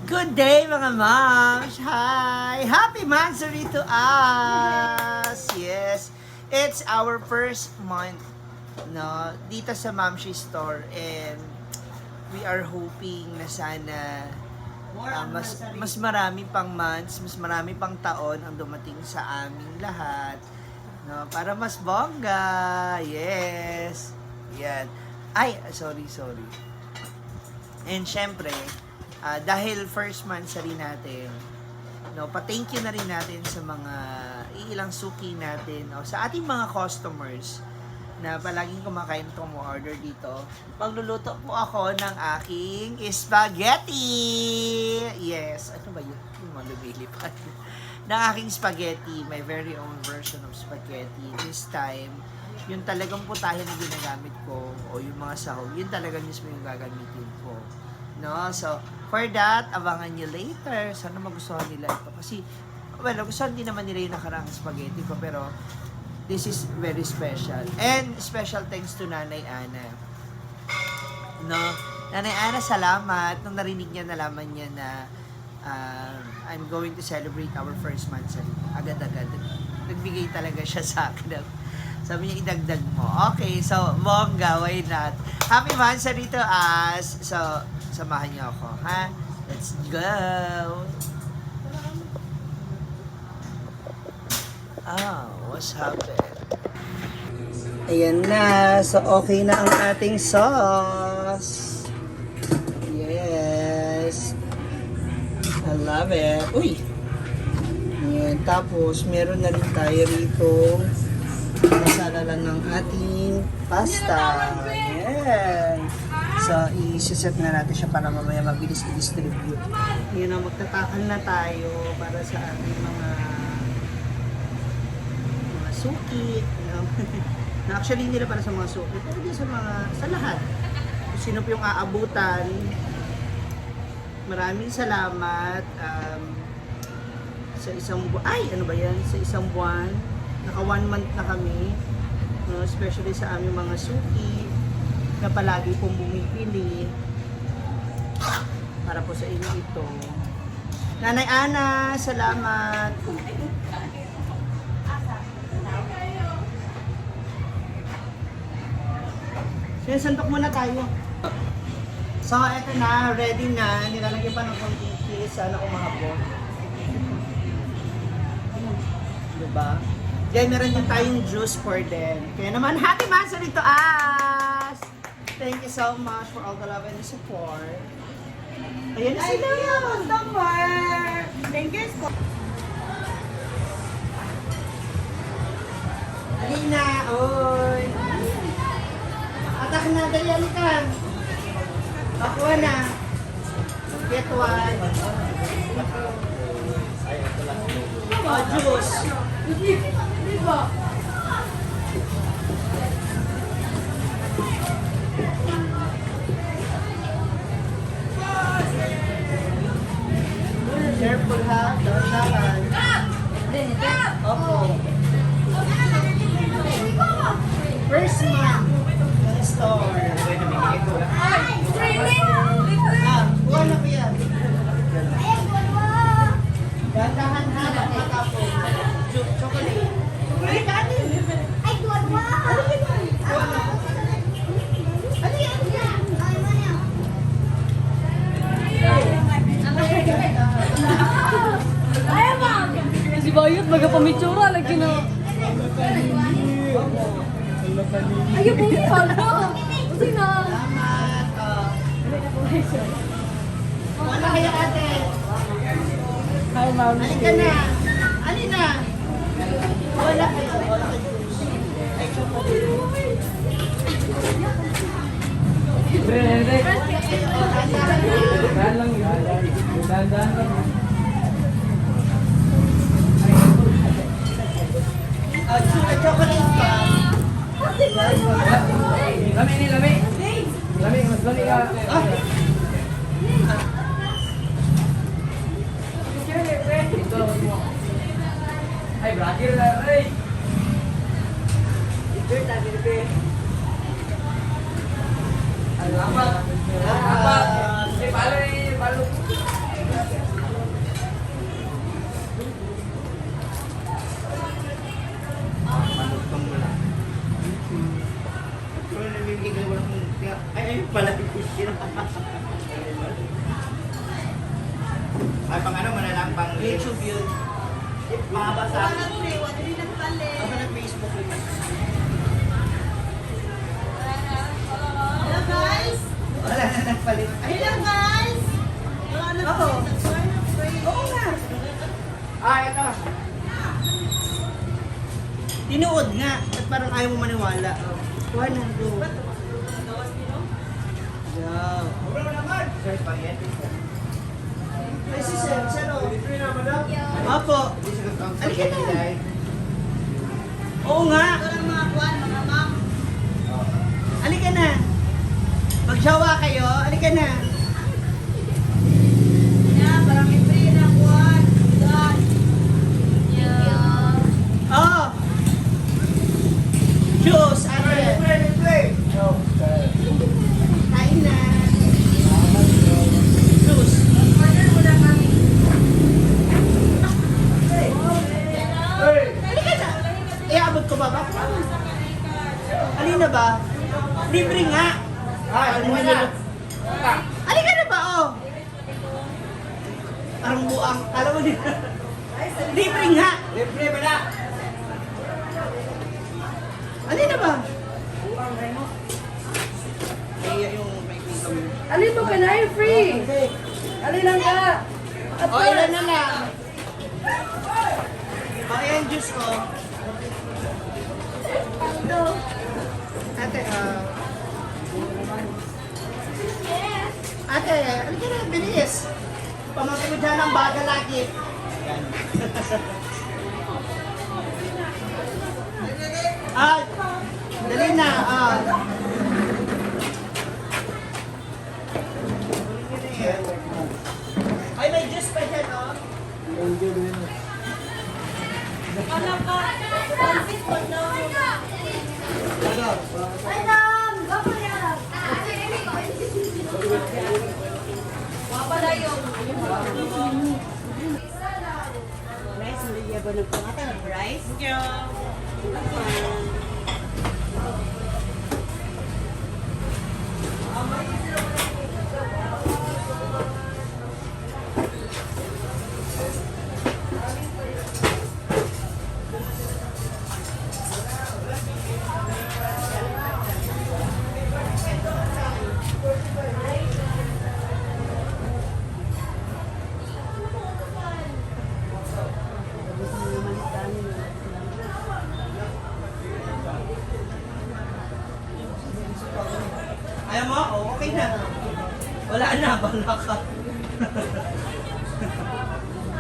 Good day mga moms! Hi! Happy Mansary to us! Yes, it's our first month no, dito sa Mamshi Store and we are hoping na sana mas marami pang months, mas marami pang taon ang dumating sa aming lahat. No, para mas bongga. Yes. Yan. Ay, sorry. And syempre, dahil first monthsary natin, no, pa-thank you na rin natin sa mga ilang suki natin o sa ating mga customers na palaging kumakain itong order dito. Magluluto po ako ng aking spaghetti! Yes, ano ba yun? Yung mga lumilipad. ng aking spaghetti, my very own version of spaghetti. This time, yung talagang putahe na ginagamit ko o yung mga sahog, yun talaga mismo yung gagamitin ko. No? So, for that, abangan nyo later. Sana magustuhan nila ito. Kasi, well, gustuhan din naman nila yung nakaraang spaghetti ko, pero this is very special. And special thanks to Nanay Ana. No? Nanay Ana, salamat. Nung narinig niya, nalaman niya na I'm going to celebrate our first monthsary. Agad-agad. Nagbigay talaga siya sa akin. Sabi niya, idagdag mo. Okay, so, bongga, why not? Happy monthsary to us. So, samahan niyo ako, ha? Let's go! What's happened? Ayan na. So, okay na ang ating sauce. Yes. I love it. Uy! Ayan. Tapos, meron na rin tayo rito. Masala lang ng ating pasta. Ayan. So, i-set na natin siya para mamaya mabilis i-distribute. Ayan na, magtatakal na tayo para sa ating mga suki. Actually, hindi na para sa mga suki, pero din sa lahat. Kung sino po yung aabutan. Maraming salamat. Sa isang buwan, ano ba yan? Sa isang buwan, naka 1 month na kami. Especially sa aming mga suki na palagi pong bumipili para po sa inyo ito. Nanay Ana, salamat. Sandok muna tayo. So, eto na, ready na. Nilalagyan pa ng konting cheese. Sana umahapon. Diba? Diyan meron din tayong juice for them. Kaya naman, happy monthsary to us! Thank you so much for all the love and support. Ayan na sila! Customer! Thank you so much. Alina! Oy! Atak na, dali ka. Pakuha na. Get one. Juice. Di ba? Careful ha. Dahan-dahan. Opo. First month. Store. Buwan na po yan. Dahan-dahan ha, matapos. Chocolate. Ay, tuwan mo! Ano yan? Ay, ma'am! Si Bayot, magapamitsura, lagi na. Ayaw po si Alba. Kasi na. Salamat. Wala kaya ate. Hi, ma'am. Halika na. Alina. Wala kayo. Wala kayo. Ay, chocolate. Dahan lang yun. Dahan lang. Chocolate ka. Lami ni, lami. Lami, mas lami ka. Ito mo. Ay, brother na. Ay! Salamat. Salamat. Palo. Ay, pang ano mo na lang, pang YouTube yun. Mabasa. Ako nag-Facebook yun. Hello guys! Wala na nagpalit. Ay, Hello guys! oo. Oo nga. Ah, ito. Tinuod nga. At parang ayaw mo maniwala. Kuha na. Go. Go. Mura mo naman. Sir, spaghetti. Ay, si Sir. Sir, oh. Opo. Hindi siya ang Halika na. spaghetti dahil. Oo nga. Mga kuwan, mga ma'am. Halika na. Magsawa kayo. Halika na. Yeah, parang free na kuwan. God. Yeah. Oh. Juice. Ate. Play. Kain na. Juice. Order mo na kami. Halika na. Iabot ko ba ba? Halina ba? Libre nga. Ay, ano na? Halika na ba, oh? Parang buang. Alam mo din. Libre nga. Libre ba na? Halina ba? Kaya yung may pinto. Alin mo ka na? Free! Alin lang ka? O, ilan na lang? O, ayan, juice ko. Ate, Ate, halika na, bilis. Pamangkin mo dyan ang baga lagi. Ah, dali na. Ay, may juice pa dyan, oh. Ano ka? Pansit mo na. Ay, ma'am! Bako yan. Wapala yung. Rice, hindi niya ba nagpangatan ng rice? Ayaw mo? Oh, okay na. Wala na, bala ka.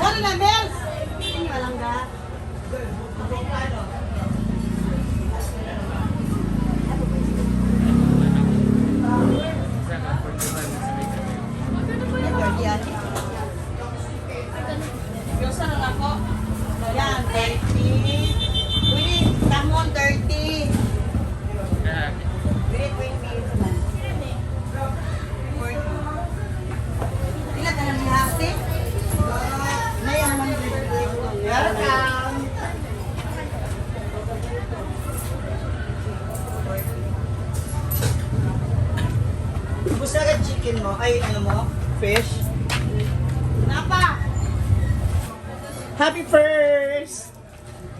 Ano na, Bells? Walang ga. Yosa na ako. Yan, 30. Wait, tamon 30. Wait, 20. Ilan ka na ni Hati? Nayan naman Welcome. Gusto agad chicken mo? Ay, ano mo? Fish? Napa? Happy first!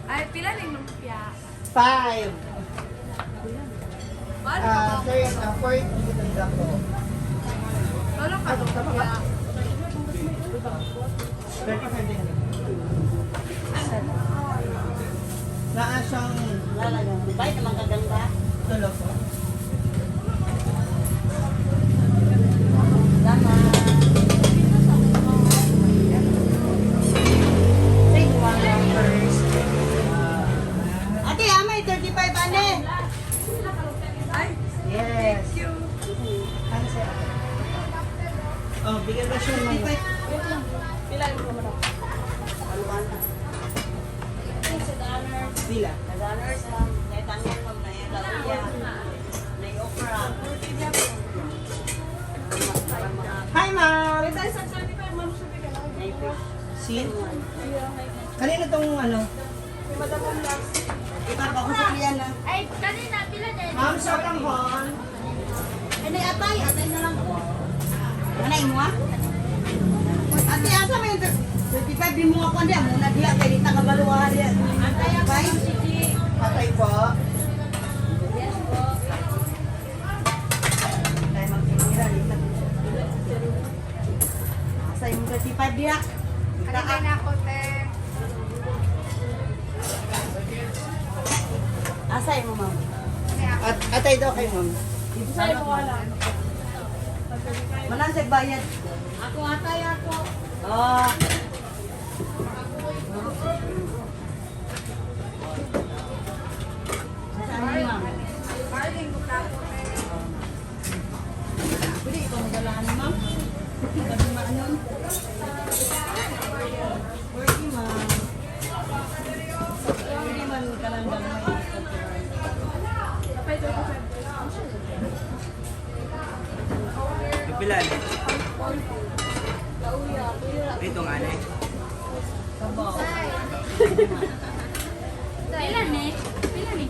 Ay, pila ning lumpia. 5. Paano ka ba? 40 ganda ko. Paano ka lumpia? 35 din. Naa siyang Lalagang, bay naman kaganda. tulog ko. Lama. Take one first. Ate, may 35 ane. Ay, Yes. thank you. Ano siya? Oh, bigyan mo siya ng Pila mo naman ako. Bila. $1 lang. Kahit tanong mo na yung laluya. Na yung okra. Hi, ma'am! Na yung fish. See? Kanina tong ano? Iba pa ko sa kliyan na. Ay, kanina, pila din. Ma'am, sa tanghon. Ano, atay na lang po. Ano yung mo ah? Ate, asa may 25 di mo ako niya. Muna diya. Kaya di nakabaluhan diya. Antay ako ng sisi. Patay po. Tayo magkikira. Sa yung 25 diya. Alagay na ako, te. Asay mo, ma'am. At atay daw kay ma'am. Sa'yo ko wala. Manansag bayad. Ako atay ako. Oh. Saan mo, ma'am? Marling, buka ako, te. Pwede ikaw magalaan, ma'am. Sabi mo, ano? 40, ma'am. 40 man ka lang lang may Tapay, 25. Kapilan. Lauya, kuya. Ito nga na eh. sabaw. Ilan eh? Ilan eh?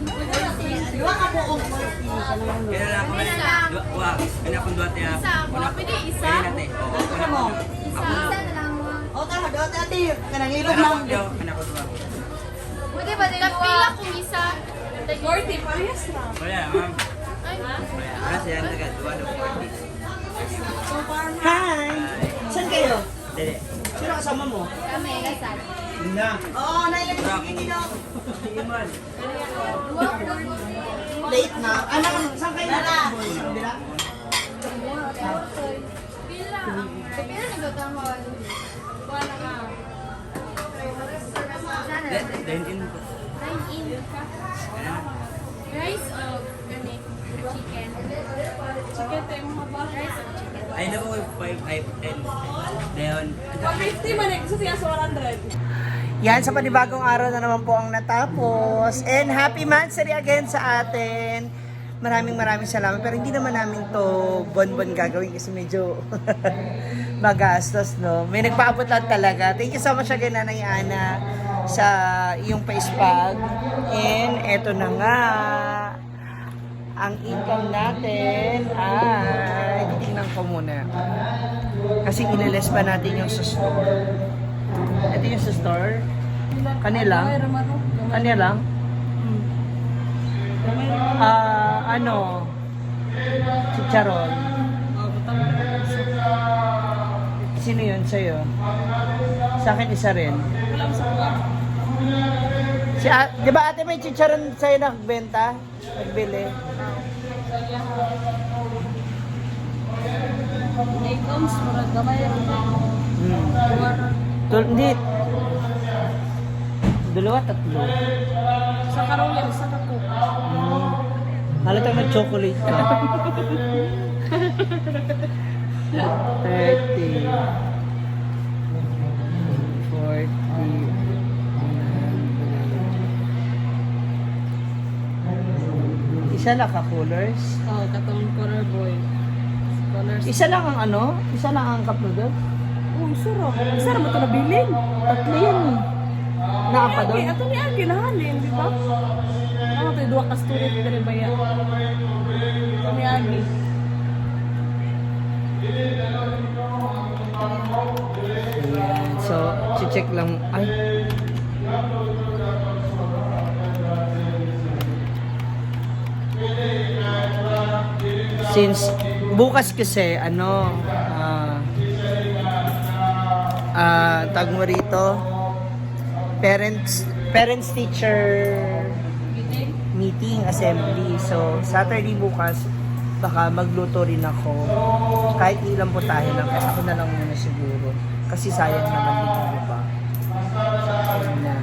Dua ka po kung 40 ka lang. Kaya lang ako Isa lang. Wag. Kaya akong duwate ha. Isa ako. Pwede isa? Kaya natin. Ano mo? Isa na lang mo. O, tara, dati ate. Kanang ilog lang. Anak ko duwa. Pwede ba nila pila kung isa? 40, parehas na. Wala, ma'am. Ay, Wala siya ang taga. Duwa daw 40. Hi! Saan kayo? Dede. Sino kasama mo? kami, kasal. Na. Oo, nailang Rock. sige daw. Iman. Late na. Ano? Saan kayo? Bila? Pila. Pila na gotahon. Wala nga. Sana. Dine in po. Dine in. Rice o gani? Chicken. Chicken tayo mga ba? Rice o chicken? Ay na po 5, 10. Leon. 150 man eh. Gusto siya sa 100. Yan, sa panibagong araw na naman po ang natapos. And happy Mansari again sa atin. Maraming salamat. Pero hindi naman namin to bon-bon gagawin kasi medyo magastos, no? May nagpaabot lang talaga. Thank you so much again, Nanay Ana, sa iyong pa-spag. And eto na nga, ang income natin ay, titingnan ko muna. Kasi iniles pa natin yung sa store. Ito yung sa store. Kanila? Kanila lang? Ano? Chicharon. Sino yun sa'yo? Sa akin isa rin. Di ba ate may chicharon sa'yo nagbenta? Nagbili? Items, murag gamay. Hindi. Dalawa, tatlo. Sa karoyan, sa kako. Halatang nag-chocolate ka. 30. 40. Isa lang ka-colors. Oh, katong color boy. Colors. Isa lang ang ano? Isa lang ang cup noodle? Oh, sarap. Sarap mo ito nabilin. Tatlo yan eh. Nakapa doon? Ay, ato ni Agi nahalin, di ba? Ano ito, duwa ka student ka rin ba yan? Ito ni Agi. Ayan. So, check lang. Ay. Since bukas kasi ano tag mo rito parents teacher meeting assembly. So Saturday bukas baka magluto rin ako kahit ilang putahe lang, kasi ako na lang muna siguro kasi sayang naman dito pa. Ayan na.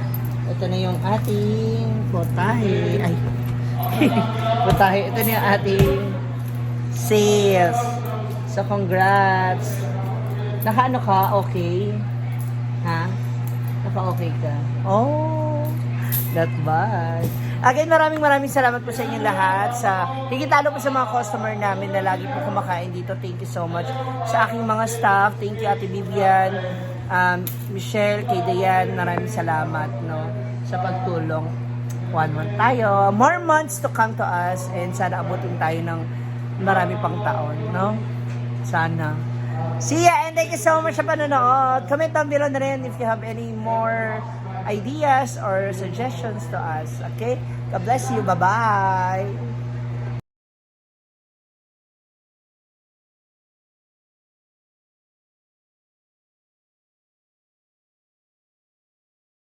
Ito na yung ating putahe. Ay putahe. Ito na yung ating sales. So, congrats. Naka-ano ka? Okay? Ha? Naka-okay ka? Oh, not bad. Again, maraming salamat po sa inyong lahat. Higit lalo po sa mga customer namin na lagi po kumakain dito. Thank you so much. Sa aking mga staff, thank you Ate Vivian, Michelle, kay Dayan, maraming salamat no, sa pagtulong. 1 month tayo. More months to come to us and sana abutin tayo ng marami pang taon, no? Sana. See ya, and thank you so much sa panonood. Comment down below na rin if you have any more ideas or suggestions to us. Okay? God bless you. Bye-bye.